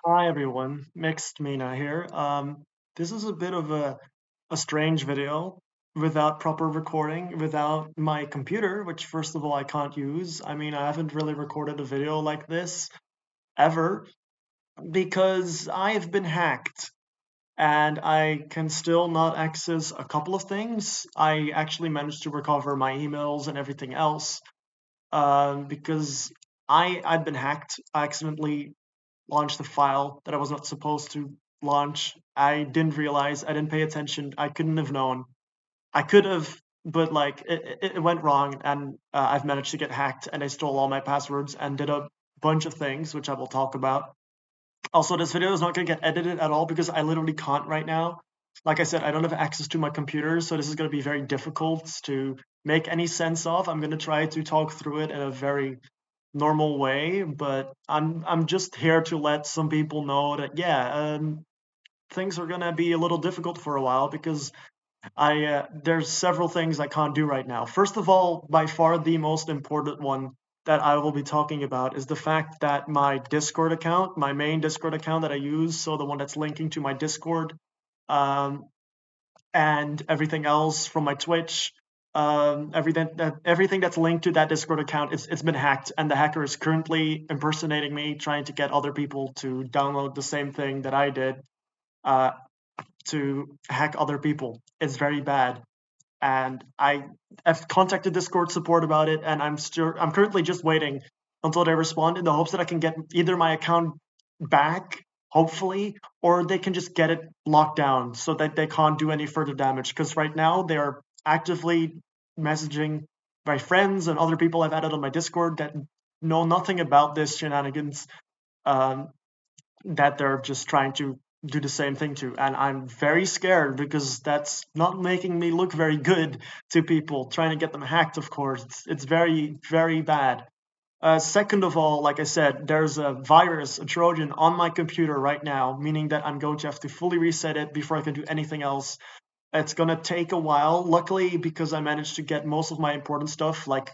Hi everyone, Mixed Mina here. This is a bit of a strange video without proper recording, without my computer, which first of all I can't use. I mean, I haven't really recorded a video like this ever because I've been hacked and I can still not access a couple of things. I actually managed to recover my emails and everything else because I'd been hacked. I accidentally launched a file that I was not supposed to launch. I didn't realize, I didn't pay attention, I couldn't have known. I could have, but like it went wrong, and I've managed to get hacked, and I stole all my passwords and did a bunch of things, which I will talk about. Also, this video is not going to get edited at all because I literally can't right now. Like I said, I don't have access to my computer, so this is going to be very difficult to make any sense of. I'm going to try to talk through it in a very normal way, but I'm just here to let some people know that yeah, things are gonna be a little difficult for a while because I there's several things I can't do right now. First of all, by far the most important one that I will be talking about is the fact that my Discord account, my main Discord account that I use, so the one that's linking to my Discord, um, and everything else from my Twitch, everything that's linked to that Discord account, it's been hacked, and the hacker is currently impersonating me, trying to get other people to download the same thing that I did, uh, to hack other people. It's very bad, and have contacted Discord support about it, and I'm currently just waiting until they respond in the hopes that I can get either my account back, hopefully, or they can just get it locked down so that they can't do any further damage. Because right now they're actively messaging my friends and other people I've added on my Discord that know nothing about this shenanigans. Um, that they're just trying to do the same thing to. And I'm very scared because that's not making me look very good to people, trying to get them hacked, of course. It's very, very bad. Second of all, like I said, there's a virus, a Trojan on my computer right now, meaning that I'm going to have to fully reset it before I can do anything else. It's gonna take a while. Luckily, because I managed to get most of my important stuff, like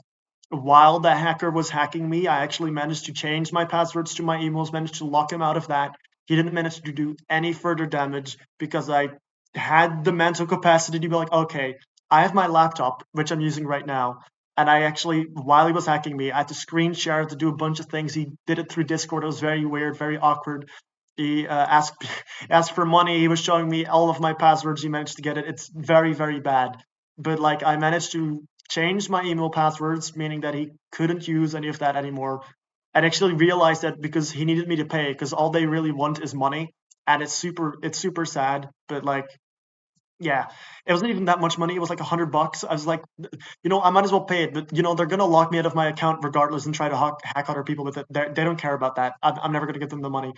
while the hacker was hacking me, I actually managed to change my passwords to my emails, managed to lock him out of that. He didn't manage to do any further damage because I had the mental capacity to be like, okay, I have my laptop, which I'm using right now. And I actually, while he was hacking me, I had to screen share to do a bunch of things. He did it through Discord. It was very weird, very awkward. He asked asked for money. He was showing me all of my passwords. He managed to get it. It's very, very bad. But like I managed to change my email passwords, meaning that he couldn't use any of that anymore. And actually realized that because he needed me to pay, because all they really want is money. And it's super sad. But like yeah, it wasn't even that much money. It was like $100. I was like, I might as well pay it. But they're gonna lock me out of my account regardless and try to hack other people with it. They don't care about that. I'm never gonna give them the money.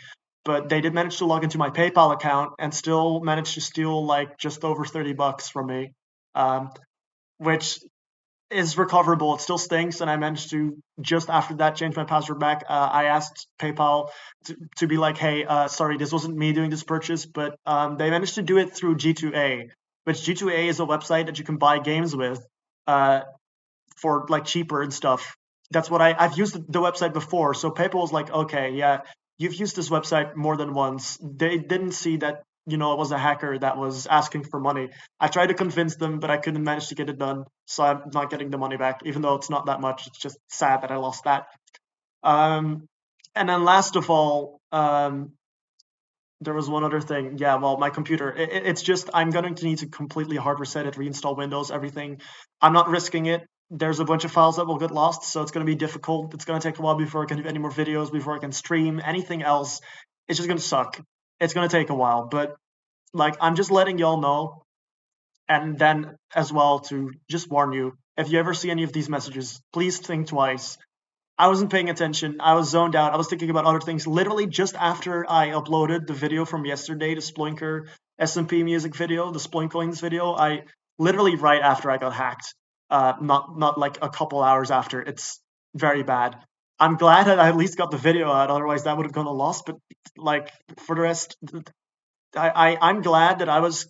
But they did manage to log into my PayPal account and still managed to steal like just over $30 from me, um, which is recoverable. It still stinks, and I managed to just after that change my password back. I asked PayPal to be like, "Hey, sorry, this wasn't me doing this purchase," but they managed to do it through G2A, which G2A is a website that you can buy games with uh, for like cheaper and stuff. That's what I've used the website before, so PayPal was like, "Okay, yeah, you've used this website more than once." They didn't see that it was a hacker that was asking for money. I tried to convince them, but I couldn't manage to get it done. So I'm not getting the money back, even though it's not that much. It's just sad that I lost that. Um, and then last of all, there was one other thing. Yeah, well, my computer. It's just I'm going to need to completely hard reset it, reinstall Windows, everything. I'm not risking it. There's a bunch of files that will get lost, so it's going to be difficult. It's going to take a while before I can do any more videos, before I can stream anything else. It's just going to suck. It's going to take a while, but like I'm just letting y'all know, and then as well to just warn you, if you ever see any of these messages, please think twice. I wasn't paying attention. I was zoned out. I was thinking about other things. Literally, just after I uploaded the video from yesterday, the Sploinker SMP music video, the Sploincoins video, I literally right after I got hacked. Not like a couple hours after. It's very bad. I'm glad that I at least got the video out. Otherwise, that would have gone a loss. But like for the rest, I'm glad that I was.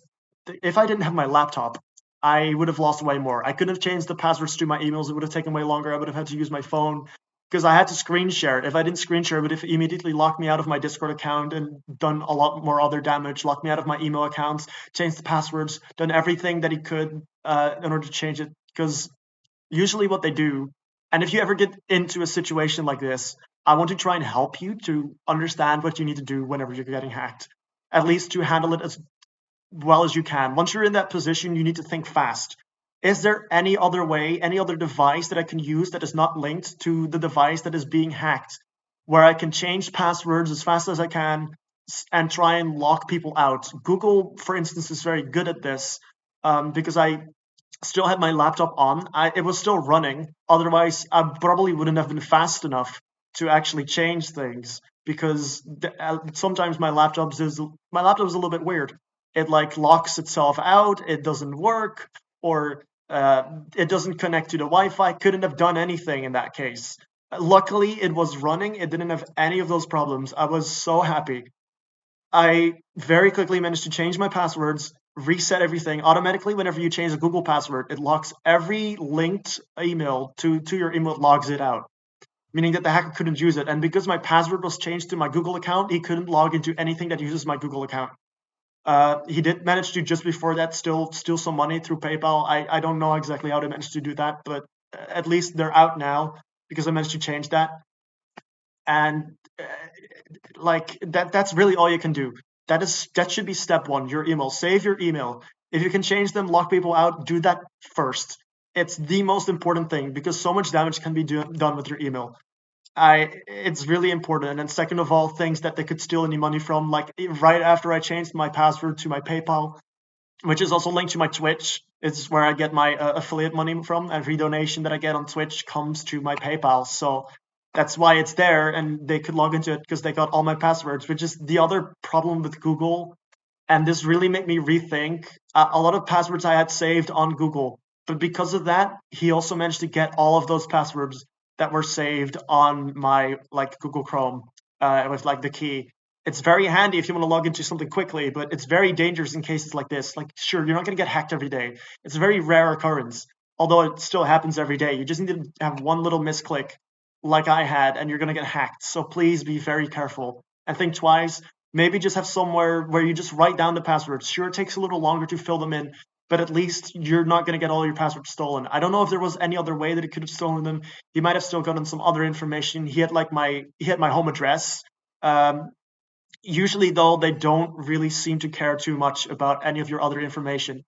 If I didn't have my laptop, I would have lost way more. I couldn't have changed the passwords to my emails. It would have taken way longer. I would have had to use my phone because I had to screen share it. If I didn't screen share, it would have immediately locked me out of my Discord account and done a lot more other damage, locked me out of my email accounts, changed the passwords, done everything that he could in order to change it. Because usually what they do, and if you ever get into a situation like this, I want to try and help you to understand what you need to do whenever you're getting hacked, at least to handle it as well as you can. Once you're in that position, you need to think fast. Is there any other way, any other device that I can use that is not linked to the device that is being hacked, where I can change passwords as fast as I can and try and lock people out? Google, for instance, is very good at this because I still had my laptop on. It was still running. Otherwise, I probably wouldn't have been fast enough to actually change things because sometimes my laptop is a little bit weird. It like locks itself out. It doesn't work, or it doesn't connect to the Wi-Fi. Couldn't have done anything in that case. Luckily, it was running. It didn't have any of those problems. I was so happy. I very quickly managed to change my passwords, reset everything automatically. Whenever you change a Google password, it locks every linked email to your email, it logs it out, meaning that the hacker couldn't use it. And because my password was changed to my Google account, he couldn't log into anything that uses my Google account. He did manage to, just before that, still steal some money through PayPal. I don't know exactly how they managed to do that, but at least they're out now because I managed to change that. And like that's really all you can do. That should be step one. Your email, save your email. If you can change them, lock people out, do that first. It's the most important thing because so much damage can be done with your email. It's really important. And then second of all, things that they could steal any money from, like right after I changed my password to my PayPal, which is also linked to my Twitch. It's where I get my affiliate money from. Every donation that I get on Twitch comes to my PayPal. So that's why it's there, and they could log into it because they got all my passwords, which is the other problem with Google. And this really made me rethink a lot of passwords I had saved on Google. But because of that, he also managed to get all of those passwords that were saved on my like Google Chrome with like the key. It's very handy if you want to log into something quickly, but it's very dangerous in cases like this. Like, sure, you're not going to get hacked every day. It's a very rare occurrence, although it still happens every day. You just need to have one little misclick, like I had, and you're going to get hacked. So please be very careful and think twice. Maybe just have somewhere where you just write down the passwords. Sure, it takes a little longer to fill them in, but at least you're not going to get all your passwords stolen. I don't know if there was any other way that it could have stolen them. He might have still gotten some other information. He had my home address. Um, Usually, though, they don't really seem to care too much about any of your other information.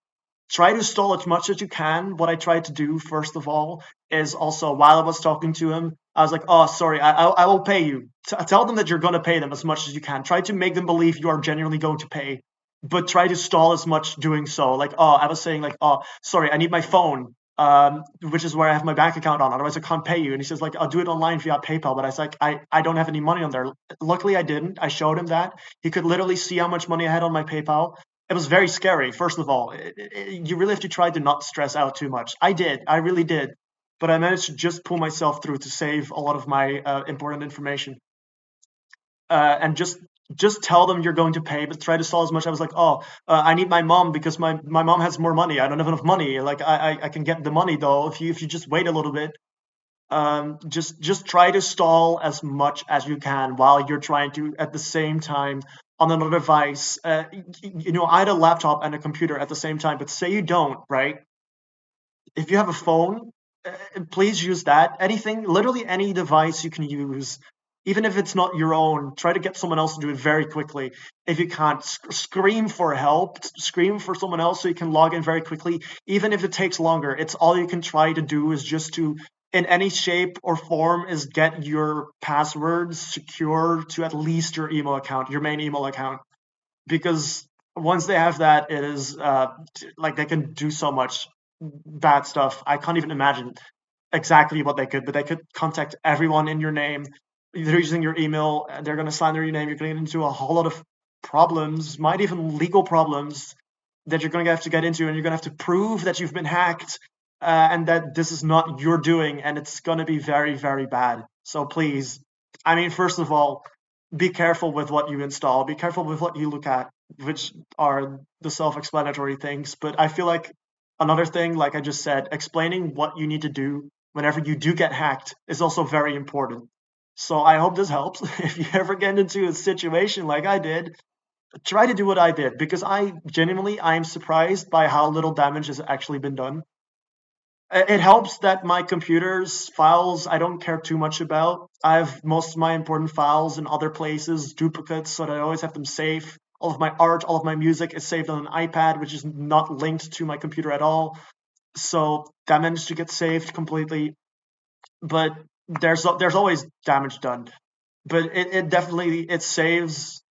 Try to stall as much as you can. What I tried to do, first of all, is also while I was talking to him, I was like, "Oh, sorry, I will pay you." Tell them that you're going to pay them as much as you can. Try to make them believe you are genuinely going to pay, but try to stall as much doing so. Like, oh, I was saying, like, "Oh, sorry, I need my phone." Which is where I have my bank account on. Otherwise, I can't pay you. And he says, like, I'll do it online via PayPal. But I was like, I don't have any money on there. Luckily, I didn't. I showed him that. He could literally see how much money I had on my PayPal. It was very scary, first of all. You really have to try to not stress out too much. I did. I really did. But I managed to just pull myself through to save a lot of my important information. And just tell them you're going to pay, but try to solve as much. I was like, oh, I need my mom because my mom has more money. I don't have enough money. Like I can get the money though if you just wait a little bit. Just try to stall as much as you can while you're trying to at the same time on another device. I had a laptop and a computer at the same time, but say you don't, right? If you have a phone, please use that. Anything, literally any device you can use, even if it's not your own, try to get someone else to do it very quickly. If you can't, scream for help, scream for someone else so you can log in very quickly, even if it takes longer. It's all you can try to do is just to, in any shape or form, is get your passwords secure to at least your email account, your main email account, because once they have that, it is like they can do so much bad stuff. I can't even imagine exactly what they could, but they could contact everyone in your name. They're using your email. They're going to slander your name. You're going to get into a whole lot of problems, might even legal problems that you're going to have to get into, and you're going to have to prove that you've been hacked and that this is not your doing, and it's going to be very, very bad. So please, I mean, first of all, be careful with what you install. Be careful with what you look at, which are the self-explanatory things. But I feel like another thing, like I just said, explaining what you need to do whenever you do get hacked is also very important. So I hope this helps. If you ever get into a situation like I did, try to do what I did, because I genuinely I am surprised by how little damage has actually been done. It helps that my computer's files I don't care too much about. I have most of my important files in other places, duplicates, so that I always have them safe. All of my art, all of my music is saved on an iPad, which is not linked to my computer at all. So that managed to get saved completely. But there's always damage done. But it definitely it saves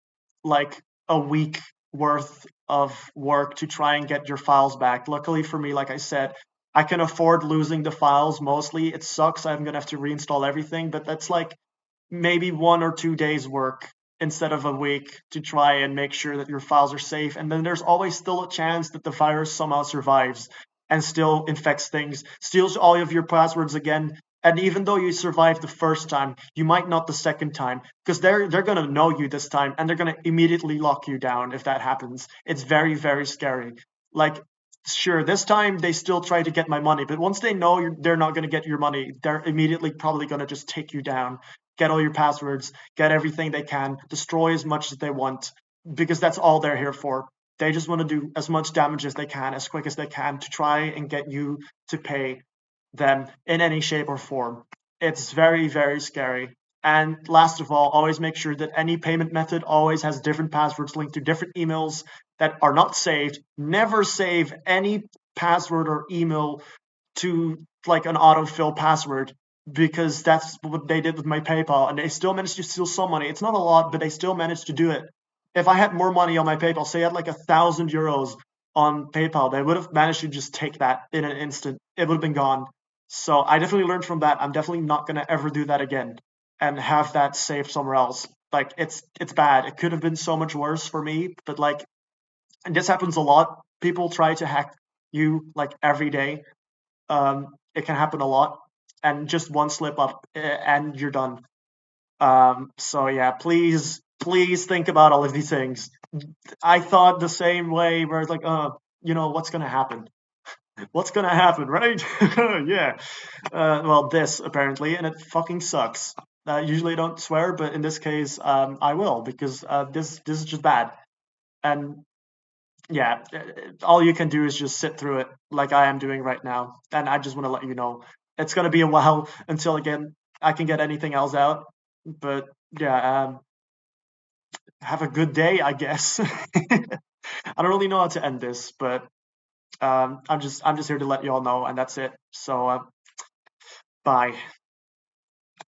like a week worth of work to try and get your files back. Luckily for me, like I said, I can afford losing the files mostly. It sucks. I'm gonna have to reinstall everything, but that's like maybe 1 or 2 days work instead of a week to try and make sure that your files are safe. And then there's always still a chance that the virus somehow survives and still infects things, steals all of your passwords again. And even though you survived the first time, you might not the second time, because they're gonna know you this time and they're gonna immediately lock you down if that happens. It's very, very scary. Like, sure, this time they still try to get my money, but once they know they're not gonna get your money, they're immediately probably gonna just take you down, get all your passwords, get everything they can, destroy as much as they want, because that's all they're here for. They just want to do as much damage as they can, as quick as they can, to try and get you to pay them in any shape or form. It's very, very scary. And last of all, always make sure that any payment method always has different passwords linked to different emails that are not saved. Never save any password or email to like an autofill password, because that's what they did with my PayPal, and they still managed to steal some money. It's not a lot, but they still managed to do it. If I had more money on my PayPal, say I had like 1,000 euros on PayPal, they would have managed to just take that in an instant. It would have been gone. So I definitely learned from that. I'm definitely not gonna ever do that again and have that saved somewhere else. Like it's bad. It could have been so much worse for me, but like, and this happens a lot. People try to hack you like every day. It can happen a lot, and just one slip up and you're done. So yeah, please, please think about all of these things. I thought the same way, where it's like, what's gonna happen? What's gonna happen, right? Yeah. Well, this apparently, and it fucking sucks. Usually I don't swear, but in this case, I will, because this is just bad. And yeah, all you can do is just sit through it like I am doing right now. And I just want to let you know it's going to be a while until again I can get anything else out. But yeah, have a good day, I guess. I don't really know how to end this, but I'm just here to let you all know, and that's it. So bye.